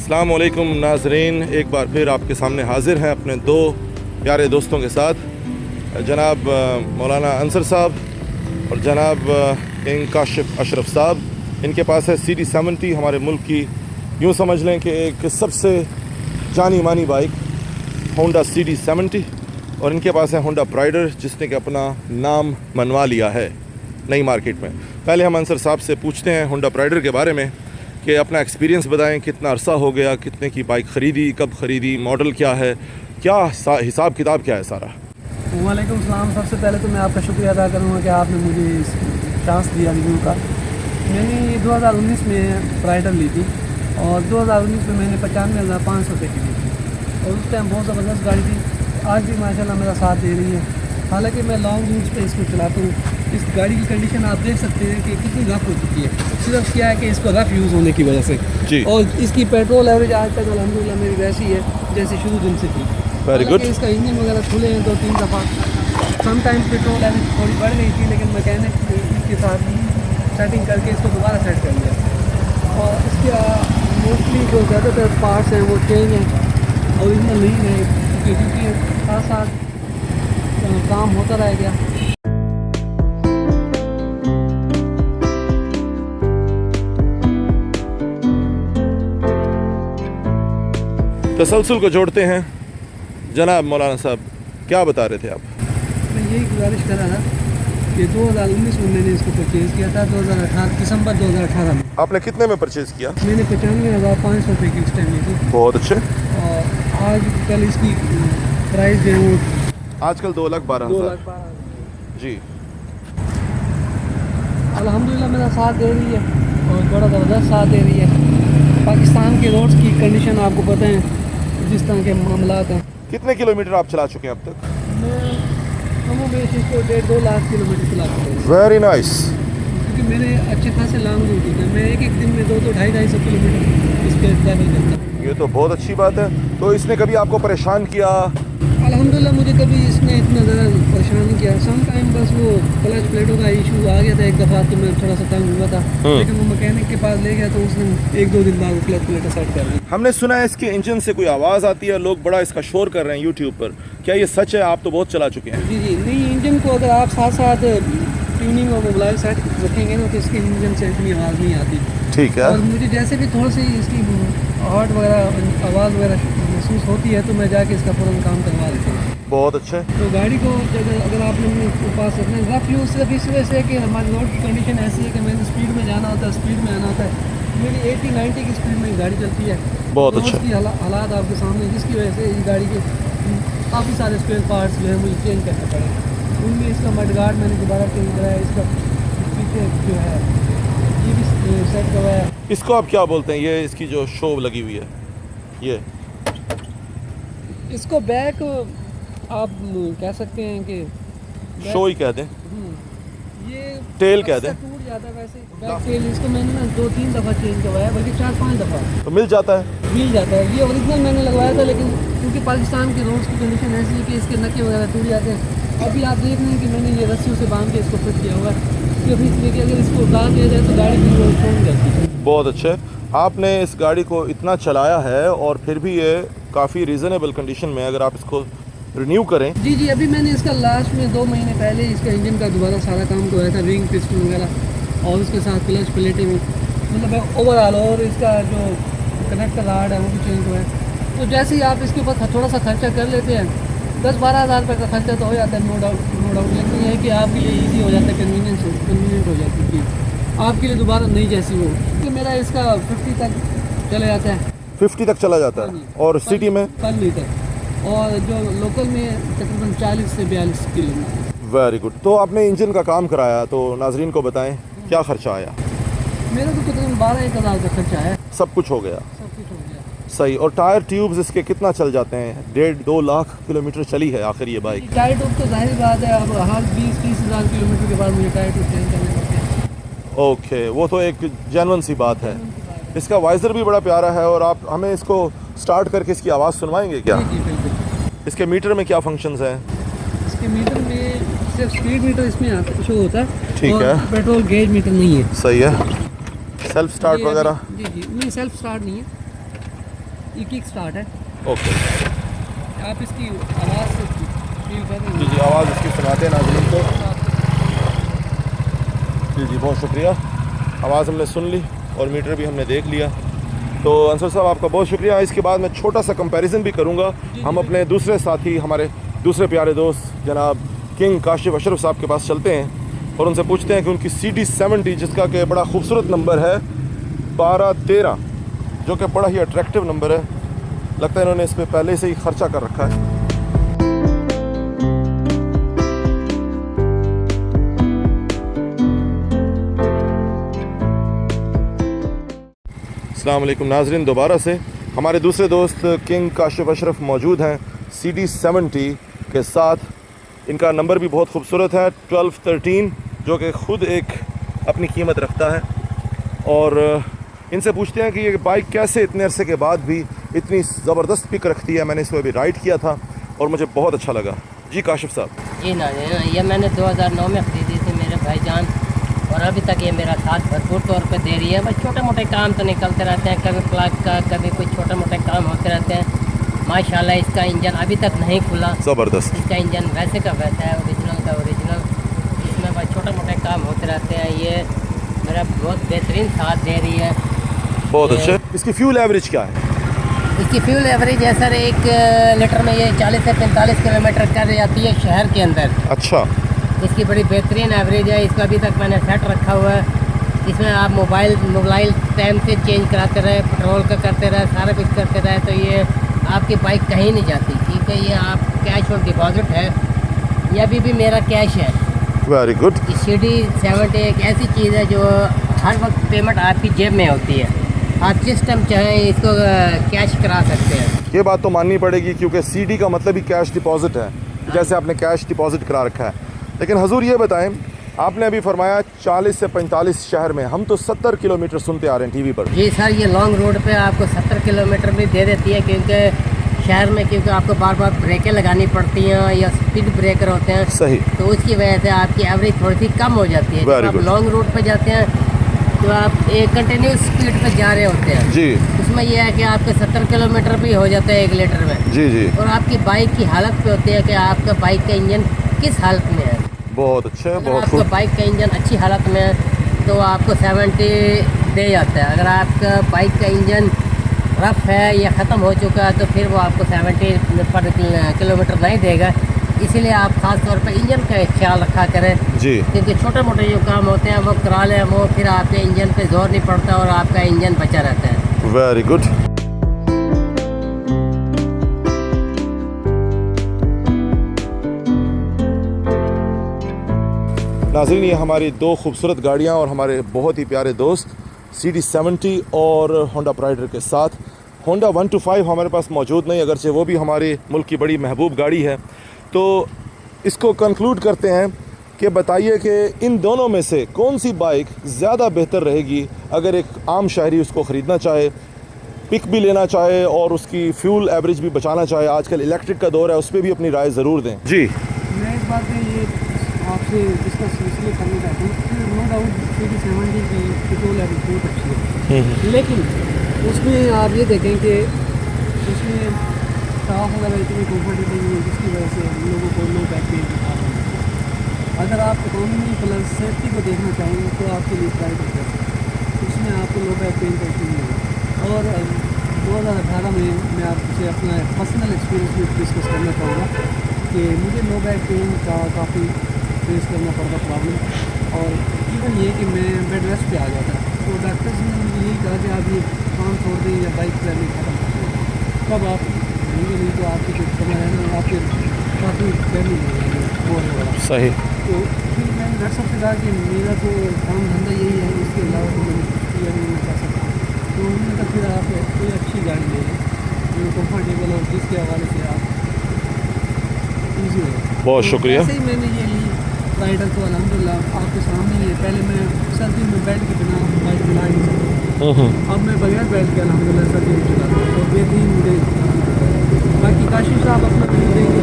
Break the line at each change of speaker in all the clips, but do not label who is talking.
अस्सलाम वालेकुम नाज़रीन, एक बार फिर आपके सामने हाज़िर हैं अपने दो प्यारे दोस्तों के साथ, जनाब मौलाना अंसर साहब और जनाब किंग काशिफ अशरफ साहब। इनके पास है CD70, हमारे मुल्क की यूँ समझ लें कि एक सबसे जानी मानी बाइक होंडा CD70, और इनके पास है होंडा प्राइडर जिसने कि अपना नाम मनवा लिया है नई मार्केट में। पहले हम अंसर साहब से पूछते हैं होंडा प्राइडर के बारे में कि अपना एक्सपीरियंस बताएं, कितना अरसा हो गया, कितने की बाइक ख़रीदी, कब ख़रीदी, मॉडल क्या है, क्या हिसाब किताब क्या है सारा।
वालेकुम सलाम। सबसे पहले तो मैं आपका शुक्रिया अदा करूँगा कि आपने मुझे इस चांस दिया रिव्यू का। मैंने 2019 में प्राइडर ली थी और 2019 में मैंने 95,500 रुपये की ली थी और उस टाइम बहुत ज़बरदस्त गाड़ी थी। आज भी माशाल्लाह मेरा साथ दे रही है। हालांकि मैं लॉन्ग रूट्स पे इसको चलाता हूँ। इस गाड़ी की कंडीशन आप देख सकते हैं कि कितनी रफ़ हो चुकी है। सिर्फ क्या है कि इसको रफ़ यूज़ होने की वजह से
जी।
और इसकी पेट्रोल एवरेज आज तक अल्हम्दुलिल्लाह मेरी वैसी है जैसे शुरू दिन से थी।
Very good.
इसका इंजन वगैरह खुले हैं 2-3 दफ़ा। सम टाइम पेट्रोल एवरेज थोड़ी बढ़ गई थी, लेकिन मैकेनिक के साथ सेटिंग करके इसको दोबारा सेट कर लिया। और इसके मोस्टली जो ज़्यादातर पार्ट्स हैं वो चेंज हैं, ओरिजिनल नहीं है क्योंकि साथ साथ काम होता रह गया।
तसलसल को जोड़ते हैं। जनाब मौलाना साहब, क्या बता रहे थे आप?
मैं यही गुजारिश कर रहा था कि 2019 में मैंने इसको परचेज़ किया था, 2018 दिसंबर 2018 में।
आपने कितने में परचेज़ किया?
मैंने 95,500 रुपये की उस टाइम ली थी।
बहुत अच्छे।
और आजकल इसकी प्राइस जो है वो
आजकल 2,12,000 जी।
अल्हम्दुलिल्लाह मेरा साथ दे रही है और बड़ा ज़बरदस्त साथ दे रही है। पाकिस्तान के रोड्स की कंडीशन आपको पता है जिस तरह के मामलात हैं।
कितने किलोमीटर आप चला चुके हैं अब तक?
मैं कमोबेश इसको 1.5-2 लाख किलोमीटर चला चुका हूँ।
Very nice.
क्योंकि मैंने अच्छे खासे लॉन्ग रूट होते हैं। मैं एक दिन में 2-2 250 किलोमीटर इस पर ट्रैवल करता हूँ।
ये तो बहुत अच्छी बात है। तो इसने कभी आपको परेशान किया?
अल्हम्दुलिल्लाह मुझे कभी इसने इतना ज़्यादा परेशान नहीं किया। सम टाइम बस वो क्लच प्लेटों का इशू आ गया था एक दफ़ा, तो मैं थोड़ा सा तंग हुआ था, लेकिन वो मैकेनिक के पास ले गया तो उसने 1-2 दिन बाद वो क्लच प्लेटें सेट कर दी।
हमने सुना है इसके इंजन से कोई आवाज़ आती है, लोग बड़ा इसका शोर कर रहे हैं यूट्यूब पर, क्या ये सच है? आप तो बहुत चला चुके हैं।
जी जी नहीं, इंजन को अगर आप साथ साथ ट्यूनिंग और मोबाइल सेट रखेंगे ना तो इसके इंजन से इतनी आवाज़ नहीं आती।
ठीक है।
और मुझे जैसे भी थोड़ी सी इसकी हॉट वगैरह आवाज़ वगैरह महसूस होती है तो मैं जाके इसका फ़ौरन काम करवा देता हूँ।
बहुत अच्छे।
तो गाड़ी को अगर आपने अपने पास रखना है, रफ यूज़ सिर्फ इस वजह से कि हमारी रोड की कंडीशन ऐसी है कि मैंने स्पीड में जाना होता है, स्पीड में आना होता है। मेरी 80-90 की स्पीड में गाड़ी चलती है।
बहुत
रोड
अच्छा।
की हालात आपके सामने, जिसकी वजह से इस गाड़ी के काफ़ी सारे स्पेयर पार्ट्स जो है मुझे चेंज करने पड़े। उनमें इसका मडगार्ड मैंने दोबारा चेंज कराया, इसका पीछे जो है ये भी सेट करवाया।
इसको आप क्या बोलते हैं? ये इसकी जो शो लगी हुई है, ये
इसको बैक आप कह सकते हैं कि
शो ही कह दें,
ये
टेल कह दें।
टूट जाता है वैसे बैक टेल। इसको मैंने ना 2-3 दफ़ा चेंज करवाया, बल्कि 4-5 दफ़ा
तो मिल जाता है।
मिल जाता है। ये ओरिजिनल मैंने लगवाया था, लेकिन क्योंकि पाकिस्तान की रोड्स की कंडीशन ऐसी है कि इसके नके वगैरह टूट जाते हैं। अभी आप देख रहे हैं कि मैंने ये रस्सियों से बांध के इसको फिट किया हुआ है क्योंकि इसलिए कि अगर इसको उतार दिया जाए तो गाड़ी की रोड छोड़ जाती है।
बहुत अच्छे। आपने इस गाड़ी को इतना चलाया है और फिर भी ये काफ़ी रीज़नेबल कंडीशन में, अगर आप इसको रिन्यू करें।
जी जी, अभी मैंने इसका लास्ट में 2 महीने पहले इसका इंजन का दोबारा सारा काम करवाया था, रिंग पिस्टन वगैरह और उसके साथ क्लच प्लेटें मतलब ओवरऑल, और इसका जो कनेक्टर राड है वो भी चेंज हुआ है। तो जैसे ही आप इसके ऊपर थोड़ा सा खर्चा कर लेते हैं, 10-12 हज़ार रुपये का खर्चा तो हो जाता है, नो डाउट। लेकिन ये है कि आपके लिए ईजी हो जाता है, कन्वीनियंट हो जाती है चीज़ आपके लिए दोबारा नहीं जैसी हो। कि मेरा इसका 50 तक चला जाता है।
50 तक चला जाता है और सिटी में
पर लीटर, और जो लोकल में तकरीबन 40 से 42 किलोमीटर।
Very good. तो आपने इंजन का काम कराया, तो नाजरीन को बताएं क्या खर्चा आया?
मेरा तो तकरीबन 12-1 हज़ार का खर्चा है।
सब कुछ हो गया?
सब कुछ हो गया।
सही। और टायर ट्यूब्स इसके कितना चल जाते हैं? 1.5-2 लाख किलोमीटर चली है आखिर ये बाइक।
टायर ट्यूब तो जाहिर बात है, अब हर 20-30 हज़ार किलोमीटर के बाद मुझे टायर ट्यूब चेंज करने पड़ते हैं।
ओके, वो तो एक जेन्युइन सी बात है। इसका वाइज़र भी बड़ा प्यारा है, और आप हमें इसको स्टार्ट करके इसकी आवाज़ सुनवाएंगे क्या?
जी बिल्कुल।
इसके मीटर में क्या फंक्शंस हैं?
इसके मीटर में सिर्फ स्पीड मीटर इसमें आता शो होता है।
ठीक
और
है।
पेट्रोल गेज मीटर नहीं है।
सही है। सेल्फ स्टार्ट वगैरह?
जी जी नहीं, सेल्फ स्टार्ट नहीं है। ये किक स्टार्ट है।
ओके
आप इसकी आवाज़ से फील कर रहे
जी, आवाज़ इसकी सुनाते हैं नाज़रीन को। जी, बहुत शुक्रिया। आवाज़ हमने सुन ली और मीटर भी हमने देख लिया। तो अंसर साहब, आपका बहुत शुक्रिया। इसके बाद मैं छोटा सा कंपैरिजन भी करूंगा। हम अपने दूसरे साथी, हमारे दूसरे प्यारे दोस्त जनाब किंग काशिफ अशरफ साहब के पास चलते हैं और उनसे पूछते हैं कि उनकी CD70, जिसका कि बड़ा खूबसूरत नंबर है 1213, जो कि बड़ा ही अट्रैक्टिव नंबर है, लगता है इन्होंने इस पर पहले से ही खर्चा कर रखा है। अस्सलाम वालेकुम नाज़रीन, दोबारा से हमारे दूसरे दोस्त किंग काशिफ अशरफ मौजूद हैं CD70 के साथ। इनका नंबर भी बहुत खूबसूरत है 1213, जो कि ख़ुद एक अपनी कीमत रखता है। और इनसे पूछते हैं कि ये बाइक कैसे इतने अरसे के बाद भी इतनी ज़बरदस्त पिक रखती है। मैंने इसको अभी राइड किया था और मुझे बहुत अच्छा लगा। जी काशिफ साहब।
जी ना, ये मैंने 2009 में ख़रीदी थी मेरे भाईजान, और अभी तक ये मेरा साथ भरपूर तौर पे दे रही है। बस छोटे मोटे काम तो निकलते रहते हैं, कभी प्लग का, कभी कुछ छोटे मोटे काम होते रहते हैं। माशाल्लाह इसका इंजन अभी तक नहीं खुला,
ज़बरदस्त।
इसका इंजन वैसे का वैसा है, ओरिजिनल का ओरिजिनल। इसमें बस छोटे मोटे काम होते रहते हैं। ये मेरा बहुत बेहतरीन साथ दे रही है।
बहुत अच्छे। इसकी फ्यूल एवरेज क्या है?
इसकी फ्यूल एवरेज है सर, 1 लीटर में ये 40 से 45 किलोमीटर कर जाती है शहर के अंदर।
अच्छा।
इसकी बड़ी बेहतरीन एवरेज है। इसका अभी तक मैंने सेट रखा हुआ है। इसमें आप मोबाइल टाइम से चेंज कराते रहे, पेट्रोल का करते रहे, सारा कुछ करते रहे, तो ये आपकी बाइक कहीं नहीं जाती, क्योंकि ये आप कैश और डिपॉजिट है। ये अभी भी मेरा कैश है।
Very good.
CD70 एक ऐसी चीज़ है जो हर वक्त पेमेंट आपकी जेब में होती है। आप जिस टाइम चाहें इसको कैश करा सकते हैं।
ये बात तो माननी पड़ेगी, क्योंकि CD का मतलब ही कैश डिपॉजिट है, जैसे आपने कैश डिपॉजिट करा रखा है। लेकिन हजूर ये बताएं, आपने अभी फरमाया 40 से 45 शहर में, हम तो 70 किलोमीटर सुनते आ रहे हैं टीवी पर।
जी सर, ये लॉन्ग रोड पे आपको 70 किलोमीटर भी दे देती है, क्योंकि शहर में क्योंकि आपको बार बार ब्रेकें लगानी पड़ती हैं या स्पीड ब्रेकर होते हैं।
सही।
तो उसकी वजह से आपकी एवरेज थोड़ी सी कम हो जाती है। जब आप लॉन्ग रोड पे जाते हैं तो आप एक कंटिन्यूस स्पीड पे जा रहे होते हैं
जी।
उसमें यह है कि आपके 70 किलोमीटर भी हो जाता है 1 लीटर में।
जी जी।
और आपकी बाइक की हालत पे होती है कि आपका बाइक का इंजन किस हालत में है।
बहुत अच्छे, बहुत
आपका
खूब।
बाइक का इंजन अच्छी हालत में है तो आपको 70 दे जाता है। अगर आपका बाइक का इंजन रफ है या ख़त्म हो चुका है तो फिर वो आपको 70 पर किलोमीटर नहीं देगा। इसीलिए आप खास तौर पर इंजन का ख्याल रखा करें
जी।
क्योंकि छोटे मोटे जो काम होते हैं वो करा लें, वो फिर आपके इंजन पे जोर नहीं पड़ता और आपका इंजन बचा रहता है।
Very good. नाज़रीन, ये हमारी दो खूबसूरत गाड़ियाँ और हमारे बहुत ही प्यारे दोस्त CD70 और होंडा प्राइडर के साथ। होंडा 125 हमारे पास मौजूद नहीं, अगरचे वो भी हमारे मुल्क की बड़ी महबूब गाड़ी है। तो इसको कंक्लूड करते हैं कि बताइए कि इन दोनों में से कौन सी बाइक ज़्यादा बेहतर रहेगी अगर एक आम शहरी उसको ख़रीदना चाहे, पिक भी लेना चाहे और उसकी फ्यूल एवरेज भी बचाना चाहे। आजकल इलेक्ट्रिक का दौर है, उस पर भी अपनी राय ज़रूर दें। जी।
मैं इस बात में ये आपसे डिस्कस इसलिए करना चाहता हूँ कि नो डाउट CD70 की पेट्रोल एवरेज बहुत अच्छी है, लेकिन उसमें आप ये देखें कि उसमें स्टाफ वगैरह इतनी कम्फर्टेबल नहीं है जिसकी वजह से हम लोगों को लो बैक पेन आ रहा है। अगर आप इकोनॉमी प्लस सेफ्टी को देखना चाहेंगे तो आपके लिए प्राइवेट है, उसमें आपको लो बैक पेन का इशू नहीं होगा। और 2018 में मैं आपसे अपना पर्सनल एक्सपीरियंस भी डिस्कस करना चाहूँगा कि मुझे लो बैक पेन का काफ़ी फेस करना पड़ता प्रॉब्लम, और इवन ये कि मैं बेड रेस्ट पे आ जाता। तो डॉक्टर्स ने मुझे यही कहा कि आप ये काम छोड़ दें या बाइक चलाने ख़त्म कर दें, तब आप नहीं तो आपकी जो समय है ना आपके काफ़ी फैमिली वो है बड़ा
सही।
तो फिर मैंने डॉक्टर साहब से कहा कि मेरा तो काम धंधा यही है, इसके अलावा तो मैंने किया नहीं मैं कर सकता। तो उन्होंने कहा फिर आप कोई अच्छी गाड़ी ले लें जो कम्फर्टेबल और जिसके हवाले से आप ईजी हो।
बहुत शुक्रिया।
ऐसे ही मैंने ये ली राइडर, तो अल्हम्दुलिल्लाह आपके सामने ही है। पहले मैं सर्दी में बेल्ट के बिना बाइक चला नहीं सकता, अब मैं बगैर बेल्ट के अल्हम्दुलिल्लाह सर्दी में चलाता हूँ। तो बेहतरीन मुझे बाकी काशिफ साहब अपना व्यू देंगे।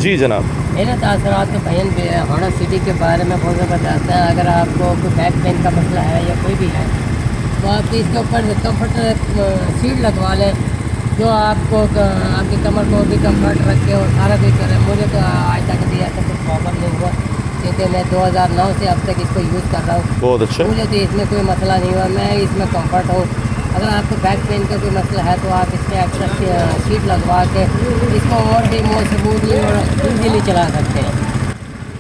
जी जनाब।
मेरे तासरात तो बयान भी है। होंडा सिटी के बारे में बहुत ज़बरदस्त है। अगर आपको कोई बैक पेन का मसला है या कोई भी है तो आप इसके ऊपर कंफर्ट सीट लगवा लें जो आपको आपकी कमर को भी कंफर्ट रखे और सारा कुछ करें। मुझे तो आज तक भी ऐसा कुछ प्रॉब्लम नहीं हुआ क्योंकि मैं 2009 से अब तक इसको यूज़ कर रहा हूँ।
बहुत अच्छा।
मुझे तो इसमें कोई मसला नहीं हुआ, मैं इसमें कंफर्ट हूँ। अगर आपको बैक पेन का कोई मसला है तो आप इसमें एक्स्ट्रा सीट लगवा के इसको और भी मोर स्मूथली और ईजीली चला सकते हैं।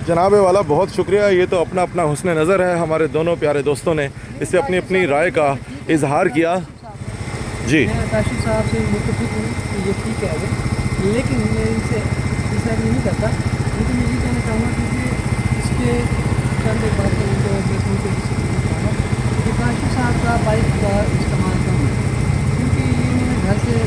जनाब वाला बहुत शुक्रिया। ये तो अपना अपना हुस्न नज़र है। हमारे दोनों प्यारे दोस्तों ने इस पर अपनी अपनी राय का इजहार किया। जी,
मैं काशिफ साहब से मुतफिक हूँ कि ये ठीक है अगर, लेकिन मैं इनसे डिसएग्री नहीं करता। लेकिन मैं ये कहना चाहूँगा क्योंकि इस पर चंद एक बातें जो देखने के चाहूँगा कि काशिफ साहब का बाइक का इस्तेमाल कम है क्योंकि ये मैंने घर से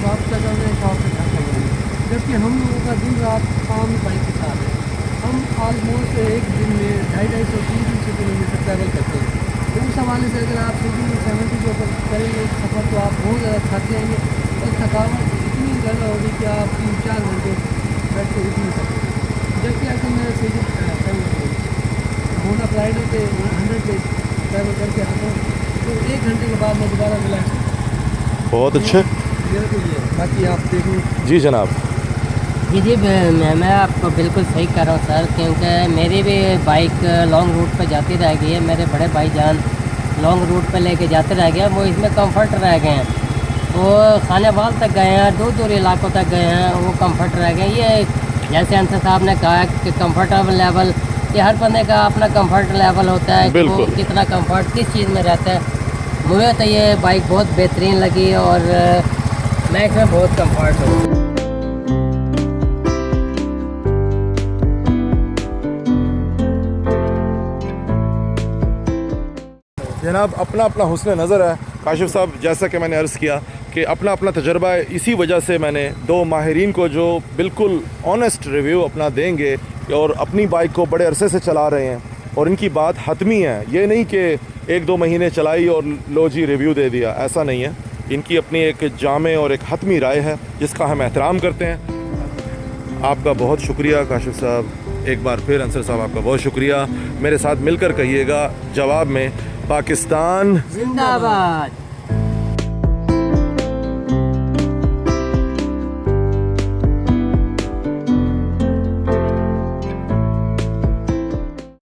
शॉप तक और शॉप से घर तक है, जबकि हम लोगों का दिन रात काम बाइक के साथ है। हम ऑलमोस्ट एक दिन में 250-300 किलोमीटर ट्रैवल करते हैं। तो उस हवाले से अगर आप 70 के ऊपर करेंगे सफ़र तो आप बहुत ज़्यादा थक जाएंगे और थकावट इतनी ज़्यादा होगी कि आप 3-4 घंटे बैठ के उठ नहीं सकते। जबकि अगर मैं होना फ्लाइट पे 100 पे ट्रैवल करके आता हूँ तो 1 घंटे के बाद मैं दोबारा रिलैक्स।
बहुत अच्छे।
मेरा तो ये है, बाकी आप देखें।
जी जनाब।
जी मैं आपको बिल्कुल सही कर रहा हूँ सर, क्योंकि मेरी भी बाइक लॉन्ग रूट पर जाती रह गई है। मेरे बड़े भाईजान लॉन्ग रूट पर लेके जाते रह गए हैं, वो इसमें कंफर्ट रह गए हैं। वो खानेवाल तक गए हैं, दूर दूर इलाकों तक गए हैं, वो कंफर्ट रह गए। ये जैसे अंसर साहब ने कहा कि कंफर्टेबल लेवल, ये हर बंदे का अपना कंफर्ट लेवल होता है कि वो कितना कंफर्ट किस चीज़ में रहता है। मुझे तो ये बाइक बहुत बेहतरीन लगी और मैं इसमें बहुत कंफर्ट हूँ।
जनाब अपना अपना हुस्न नज़र है। काशिफ साहब, जैसा कि मैंने अर्ज़ किया कि अपना अपना तजर्बा है, इसी वजह से मैंने दो माहिरीन को जो बिल्कुल ऑनेस्ट रिव्यू अपना देंगे और अपनी बाइक को बड़े अरसे से चला रहे हैं और इनकी बात हतमी है। ये नहीं कि 1-2 महीने चलाई और लो जी रिव्यू दे दिया, ऐसा नहीं है। इनकी अपनी एक जामे और एक हतमी राय है जिसका हम एहतराम करते हैं। आपका बहुत शुक्रिया काशिफ साहब। एक बार फिर अंसर साहब आपका बहुत शुक्रिया। मेरे साथ मिलकर कहिएगा जवाब में, पाकिस्तान
जिंदाबाद।